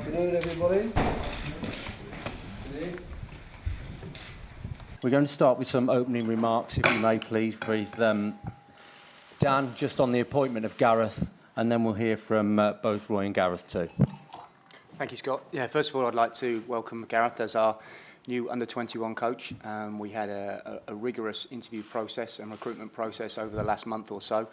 afternoon, everybody. We're going to start with some opening remarks, if you may, please, with Dan, just on the appointment of Gareth, and then we'll hear from both Roy and Gareth too. Thank you, Scott. Yeah, first of all, I'd like to welcome Gareth as our new under-21 coach. We had a rigorous interview process and recruitment process over the last month or so.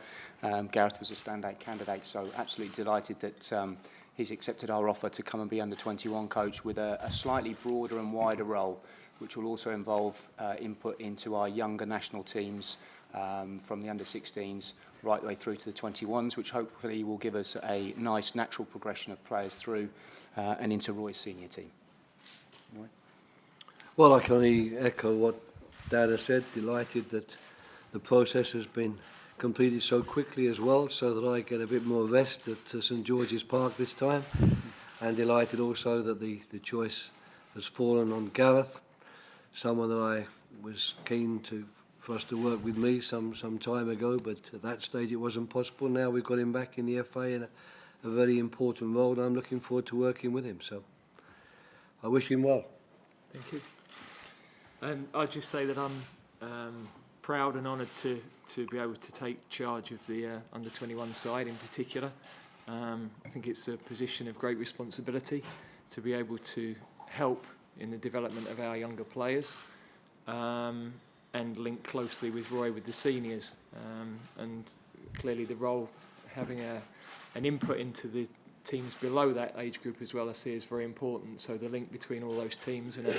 Gareth was a standout candidate, so absolutely delighted that he's accepted our offer to come and be under-21 coach with a slightly broader and wider role, which will also involve input into our younger national teams from the under-16s right the way through to the 21s, which hopefully will give us a nice natural progression of players through and into Roy's senior team. Roy? Well, I can only echo what Dad has said. Delighted that the process has been completed so quickly as well, so that I get a bit more rest at St George's Park this time. And delighted also that the choice has fallen on Gareth, someone that I was keen for us to work with me some time ago, but at that stage it wasn't possible. Now we've got him back in the FA in a very important role, and I'm looking forward to working with him. So I wish him well. Thank you. I'll just say that I'm proud and honoured to be able to take charge of the under-21 side in particular. I think it's a position of great responsibility to be able to help in the development of our younger players and link closely with Roy with the seniors. And clearly the role, having an input into the teams below that age group as well, I see is very important. So the link between all those teams and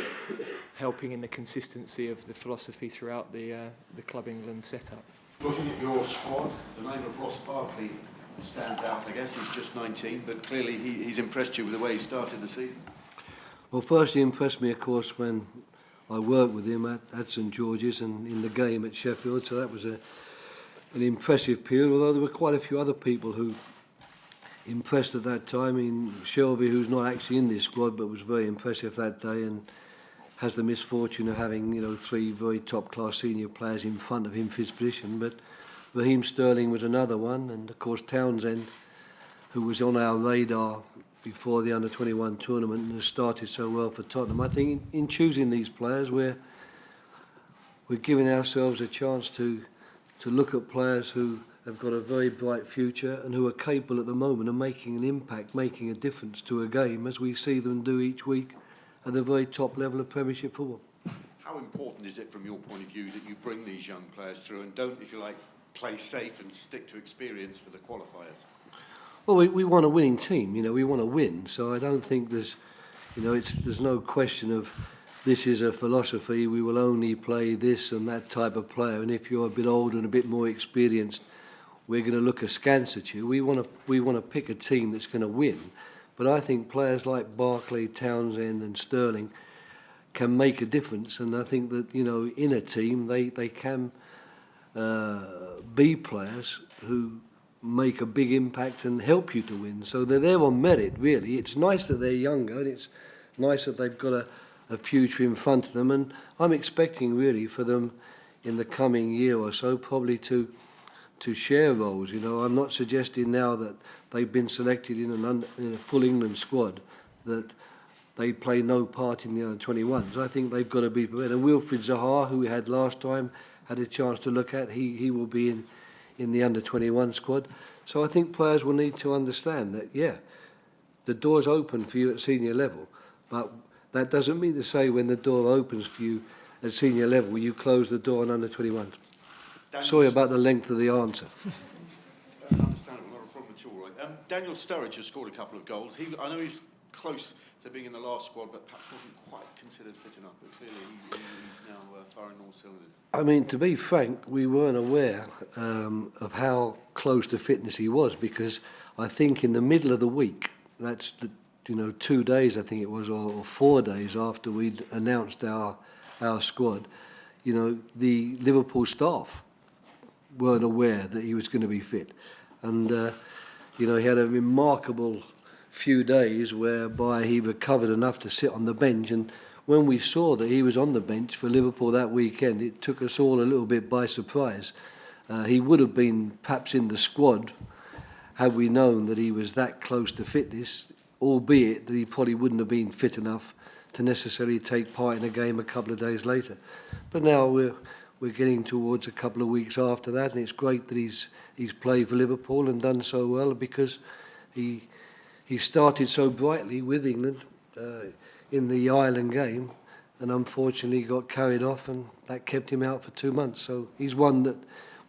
helping in the consistency of the philosophy throughout the Club England setup. Looking at your squad, the name of Ross Barkley stands out. I guess he's just 19, but clearly he's impressed you with the way he started the season. Well, first he impressed me, of course, when I worked with him at St George's and in the game at Sheffield, so that was an impressive period, although there were quite a few other people who impressed at that time. I mean, Shelby, who's not actually in this squad but was very impressive that day and has the misfortune of having, three very top-class senior players in front of him for his position. But Raheem Sterling was another one, and of course Townsend, who was on our radar before the under-21 tournament and has started so well for Tottenham. I think in choosing these players, we're giving ourselves a chance to look at players who have got a very bright future and who are capable at the moment of making an impact, making a difference to a game, as we see them do each week at the very top level of Premiership football. How important is it from your point of view that you bring these young players through and don't, if you like, play safe and stick to experience for the qualifiers? Well, we want a winning team, we want to win, so I don't think there's no question of this is a philosophy, we will only play this and that type of player, and if you're a bit older and a bit more experienced, we're going to look askance at you. We want to pick a team that's going to win. But I think players like Barkley, Townsend and Sterling can make a difference, and I think that in a team they can be players who make a big impact and help you to win. So they're there on merit, really. It's nice that they're younger and it's nice that they've got a future in front of them, and I'm expecting really for them in the coming year or so probably to share roles. I'm not suggesting now that they've been selected in a full England squad that they play no part in the under-21s. I think they've got to be prepared. And Wilfried Zaha, who we had last time, had a chance to look at. He will be in the under-21 squad. So I think players will need to understand that, the door's open for you at senior level, but that doesn't mean to say when the door opens for you at senior level, you close the door on under-21s. Sorry about the length of the answer. Understandable, not a problem at all, right? Daniel Sturridge has scored a couple of goals. I know he's close to being in the last squad, but perhaps wasn't quite considered fit enough. But clearly he's now firing all cylinders. I mean, to be frank, we weren't aware of how close to fitness he was, because I think in the middle of the week, that's 2 days I think it was, or 4 days after we'd announced our squad, the Liverpool staff weren't aware that he was going to be fit. And, he had a remarkable few days whereby he recovered enough to sit on the bench. And when we saw that he was on the bench for Liverpool that weekend, it took us all a little bit by surprise. He would have been perhaps in the squad had we known that he was that close to fitness, albeit that he probably wouldn't have been fit enough to necessarily take part in a game a couple of days later. But now we're getting towards a couple of weeks after that, and it's great that he's played for Liverpool and done so well, because he started so brightly with England in the Ireland game, and unfortunately got carried off, and that kept him out for 2 months. So he's one that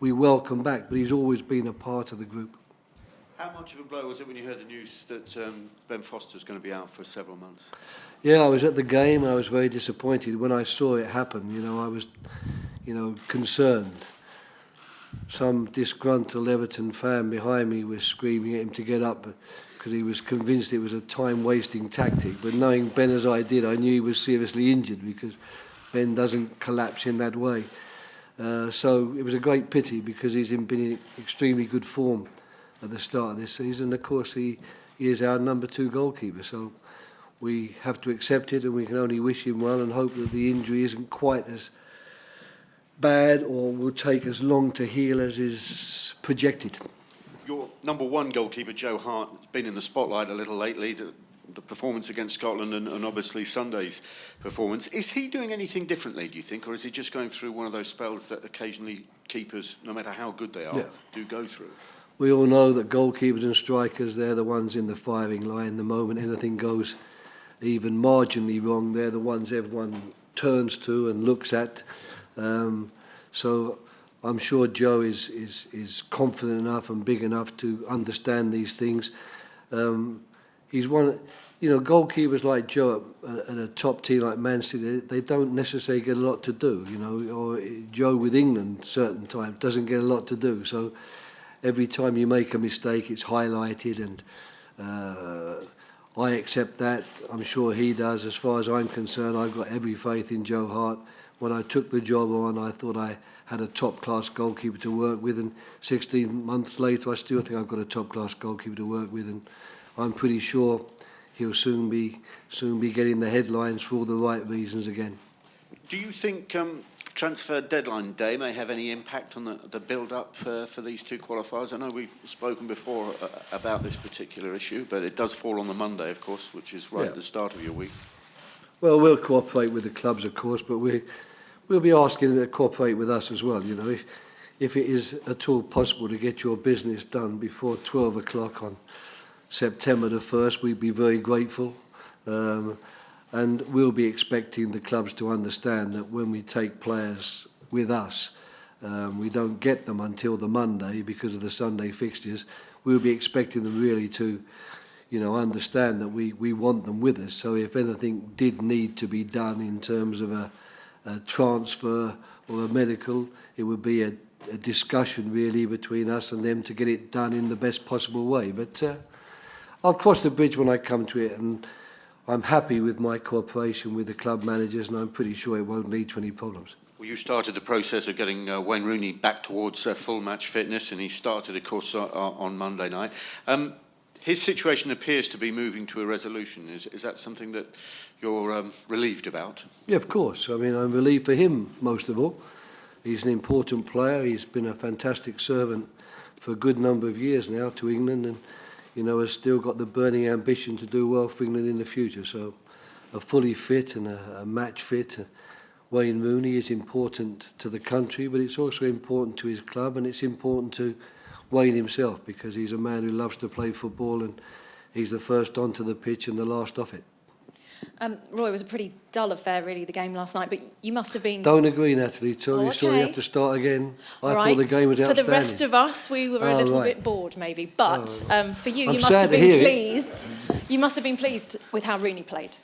we welcome back, but he's always been a part of the group. How much of a blow was it when you heard the news that Ben Foster's going to be out for several months? Yeah, I was at the game. I was very disappointed when I saw it happen. I was, concerned. Some disgruntled Everton fan behind me was screaming at him to get up because he was convinced it was a time-wasting tactic. But knowing Ben as I did, I knew he was seriously injured, because Ben doesn't collapse in that way. So it was a great pity, because he's been in extremely good form at the start of this season. Of course, he is our number 2 goalkeeper, so we have to accept it, and we can only wish him well and hope that the injury isn't quite as bad or will take as long to heal as is projected. Your number 1 goalkeeper, Joe Hart, has been in the spotlight a little lately. The performance against Scotland and obviously Sunday's performance. Is he doing anything differently, do you think, or is he just going through one of those spells that occasionally keepers, no matter how good they are, do go through? We all know that goalkeepers and strikers, they're the ones in the firing line. The moment anything goes even marginally wrong, they're the ones everyone turns to and looks at. So I'm sure Joe is confident enough and big enough to understand these things. He's one, goalkeepers like Joe at a top team like Man City, they don't necessarily get a lot to do, or Joe with England certain times doesn't get a lot to do. So every time you make a mistake, it's highlighted, and I accept that. I'm sure he does. As far as I'm concerned, I've got every faith in Joe Hart. When I took the job on, I thought I had a top-class goalkeeper to work with, and 16 months later, I still think I've got a top-class goalkeeper to work with, and I'm pretty sure he'll soon be getting the headlines for all the right reasons again. Do you think transfer deadline day may have any impact on the build-up for these 2 qualifiers? I know we've spoken before about this particular issue, but it does fall on the Monday, of course, which is right at the start of your week. Well, we'll cooperate with the clubs, of course, but we'll be asking them to cooperate with us as well. If it is at all possible to get your business done before 12 o'clock on September the 1st, we'd be very grateful. And we'll be expecting the clubs to understand that when we take players with us, we don't get them until the Monday because of the Sunday fixtures. We'll be expecting them really to, understand that we want them with us. So if anything did need to be done in terms of a transfer or a medical, it would be a discussion really between us and them to get it done in the best possible way. But I'll cross the bridge when I come to it, and I'm happy with my cooperation with the club managers, and I'm pretty sure it won't lead to any problems. Well, you started the process of getting Wayne Rooney back towards full match fitness, and he started, of course, on Monday night. His situation appears to be moving to a resolution. Is that something that you're relieved about? Yeah, of course. I mean, I'm relieved for him, most of all. He's an important player. He's been a fantastic servant for a good number of years now to England, and has still got the burning ambition to do well for England in the future. So a fully fit and a match fit Wayne Rooney is important to the country, but it's also important to his club, and it's important to Wayne himself, because he's a man who loves to play football, and he's the first onto the pitch and the last off it. Roy, it was a pretty dull affair, really, the game last night, but you must have been... Don't agree, Natalie. Sorry, okay. Sorry, you have to start again. I All thought right. the game was outstanding. For the rest of us, we were a little bit bored, maybe. But for you, you must have been pleased. You must have been pleased with how Rooney played.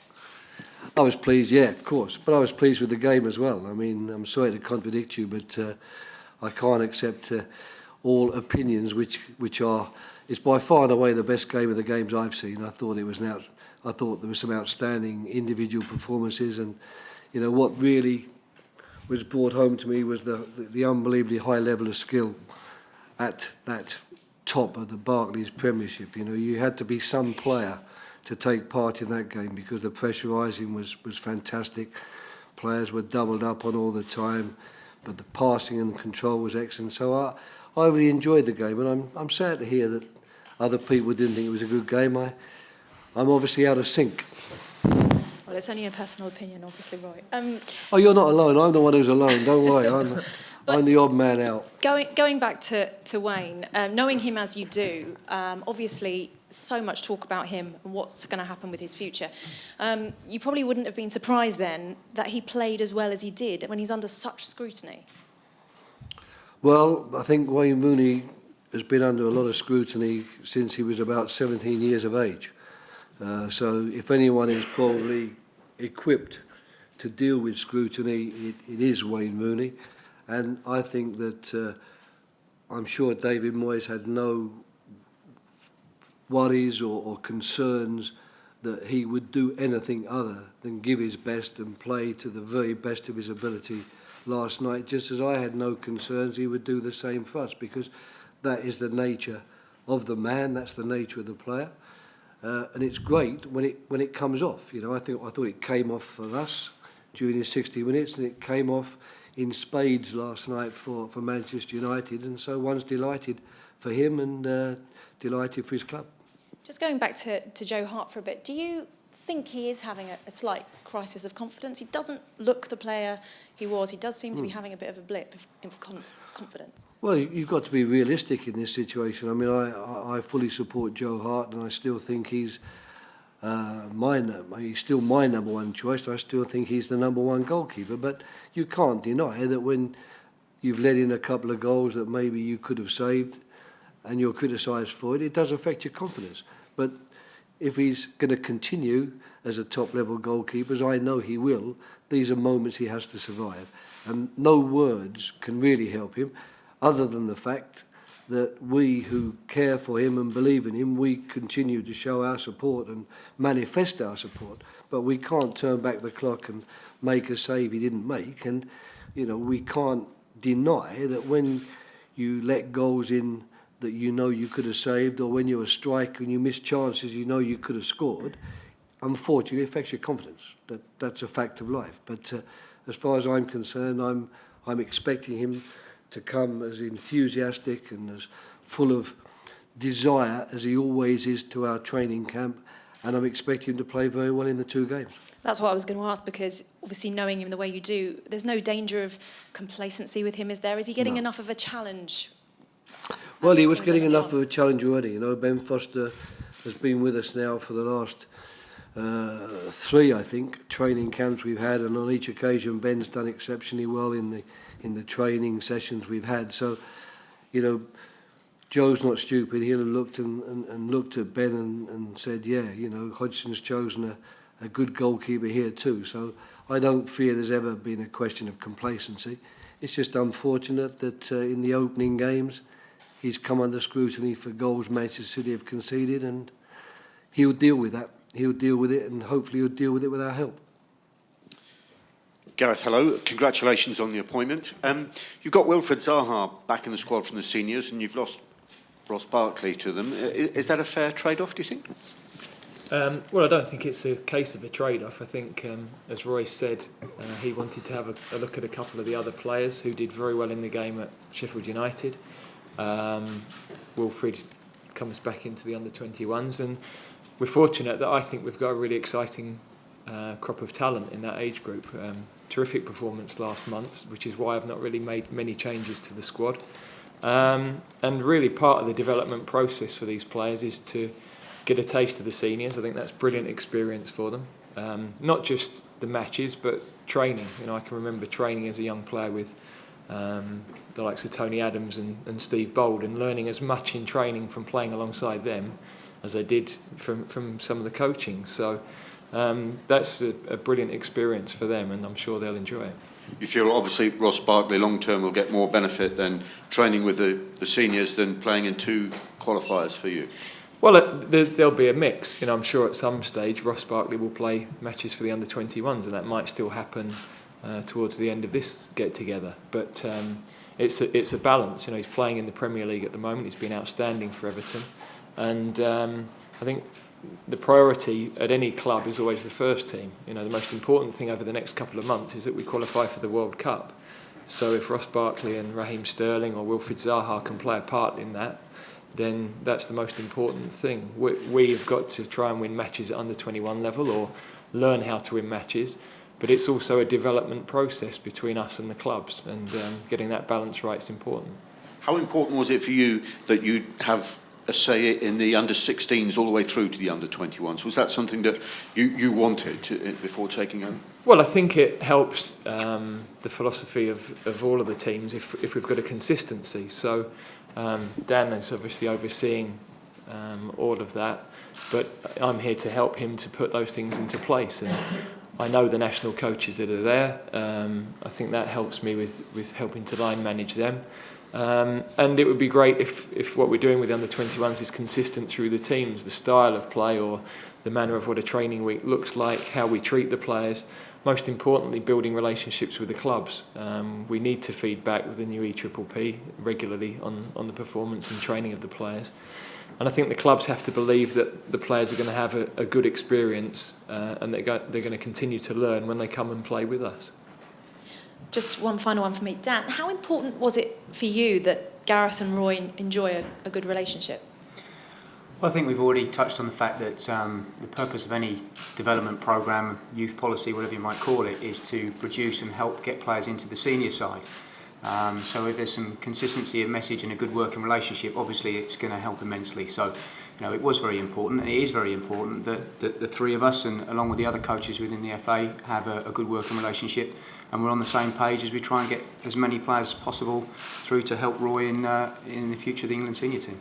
I was pleased, yeah, of course. But I was pleased with the game as well. I mean, I'm sorry to contradict you, but I can't accept all opinions which are... It's by far and away the best game of the games I've seen. I thought there were some outstanding individual performances, and what really was brought home to me was the unbelievably high level of skill at that top of the Barclays Premiership. You had to be some player to take part in that game, because the pressurising was fantastic. Players were doubled up on all the time, but the passing and the control was excellent. So I really enjoyed the game, and I'm sad to hear that other people didn't think it was a good game. I'm obviously out of sync. Well, it's only a personal opinion, obviously, Roy. Oh, you're not alone. I'm the one who's alone. Don't worry. I'm the odd man out. Going back to Wayne, knowing him as you do, obviously so much talk about him and what's going to happen with his future. You probably wouldn't have been surprised then that he played as well as he did when he's under such scrutiny. Well, I think Wayne Rooney has been under a lot of scrutiny since he was about 17 years of age. So if anyone is probably equipped to deal with scrutiny, it is Wayne Rooney. And I think that I'm sure David Moyes had no worries or concerns that he would do anything other than give his best and play to the very best of his ability last night, just as I had no concerns he would do the same for us, because that is the nature of the man, that's the nature of the player. And it's great when it comes off. You know, I thought it came off for us during his 60 minutes, and it came off in spades last night for Manchester United, and so one's delighted for him and delighted for his club. Just going back to Joe Hart for a bit, do you think he is having a slight crisis of confidence? He doesn't look the player he was. He does seem to be having a bit of a blip of confidence. Well, you've got to be realistic in this situation. I mean, I fully support Joe Hart, and I still think he's still my number one choice. I still think he's the number one goalkeeper. But you can't deny that when you've let in a couple of goals that maybe you could have saved, and you're criticised for it, it does affect your confidence. But if he's going to continue as a top-level goalkeeper, as I know he will, these are moments he has to survive. And no words can really help him, other than the fact that we who care for him and believe in him, we continue to show our support and manifest our support. But we can't turn back the clock and make a save he didn't make. And, you know, we can't deny that when you let goals in that you know you could have saved, or when you're a striker and you miss chances you know you could have scored, unfortunately it affects your confidence. That's a fact of life. But as far as I'm concerned, I'm expecting him to come as enthusiastic and as full of desire as he always is to our training camp, and I'm expecting him to play very well in the two games. That's what I was going to ask, because obviously knowing him the way you do, there's no danger of complacency with him, is there? Is he getting enough of a challenge? Well, he was getting enough of a challenge already. You know, Ben Foster has been with us now for the last 3, I think, training camps we've had, and on each occasion Ben's done exceptionally well in the training sessions we've had. So, you know, Joe's not stupid. He'll have looked and looked at Ben and said, yeah, you know, Hodgson's chosen a good goalkeeper here too. So I don't fear there's ever been a question of complacency. It's just unfortunate that in the opening games he's come under scrutiny for goals Manchester City have conceded, and he'll deal with that. He'll deal with it, and hopefully he'll deal with it with our help. Gareth, hello. Congratulations on the appointment. You've got Wilfried Zaha back in the squad from the seniors, and you've lost Ross Barkley to them. Is that a fair trade-off, do you think? Well, I don't think it's a case of a trade-off. I think, as Roy said, he wanted to have a look at a couple of the other players who did very well in the game at Sheffield United. Wilfried comes back into the under-21s, and we're fortunate that I think we've got a really exciting crop of talent in that age group. Terrific performance last month, which is why I've not really made many changes to the squad. And really part of the development process for these players is to get a taste of the seniors. I think that's brilliant experience for them. Not just the matches, but training. You know, I can remember training as a young player with the likes of Tony Adams and Steve Bold, and learning as much in training from playing alongside them as I did from some of the coaching. So that's a brilliant experience for them, and I'm sure they'll enjoy it. You feel obviously Ross Barkley long term will get more benefit than training with the seniors than playing in 2 qualifiers for you? Well, there'll be a mix. You know, I'm sure at some stage Ross Barkley will play matches for the under-21s, and that might still happen towards the end of this get-together. But it's a balance. You know, he's playing in the Premier League at the moment. He's been outstanding for Everton, and I think the priority at any club is always the first team. You know, the most important thing over the next couple of months is that we qualify for the World Cup. So if Ross Barkley and Raheem Sterling or Wilfried Zaha can play a part in that, then that's the most important thing. We have got to try and win matches at under 21 level or learn how to win matches, but it's also a development process between us and the clubs, and getting that balance right is important. How important was it for you that you have a say in the under-16s all the way through to the under-21s? Was that something that you wanted before taking over? Well, I think it helps the philosophy of all of the teams if we've got a consistency. So Dan is obviously overseeing all of that, but I'm here to help him to put those things into place. And I know the national coaches that are there. I think that helps me with helping to line manage them. And it would be great if what we're doing with the under-21s is consistent through the teams, the style of play or the manner of what a training week looks like, how we treat the players. Most importantly, building relationships with the clubs. We need to feed back with the new EPPP regularly on the performance and training of the players. And I think the clubs have to believe that the players are going to have a good experience and they're going to continue to learn when they come and play with us. Just one final one for me. Dan, how important was it for you that Gareth and Roy enjoy a good relationship? Well, I think we've already touched on the fact that the purpose of any development programme, youth policy, whatever you might call it, is to produce and help get players into the senior side. So if there's some consistency of message and a good working relationship, obviously it's going to help immensely. So, it was very important, and it is very important that the three of us, and along with the other coaches within the FA, have a good working relationship, and we're on the same page as we try and get as many players as possible through to help Roy in the future of the England senior team.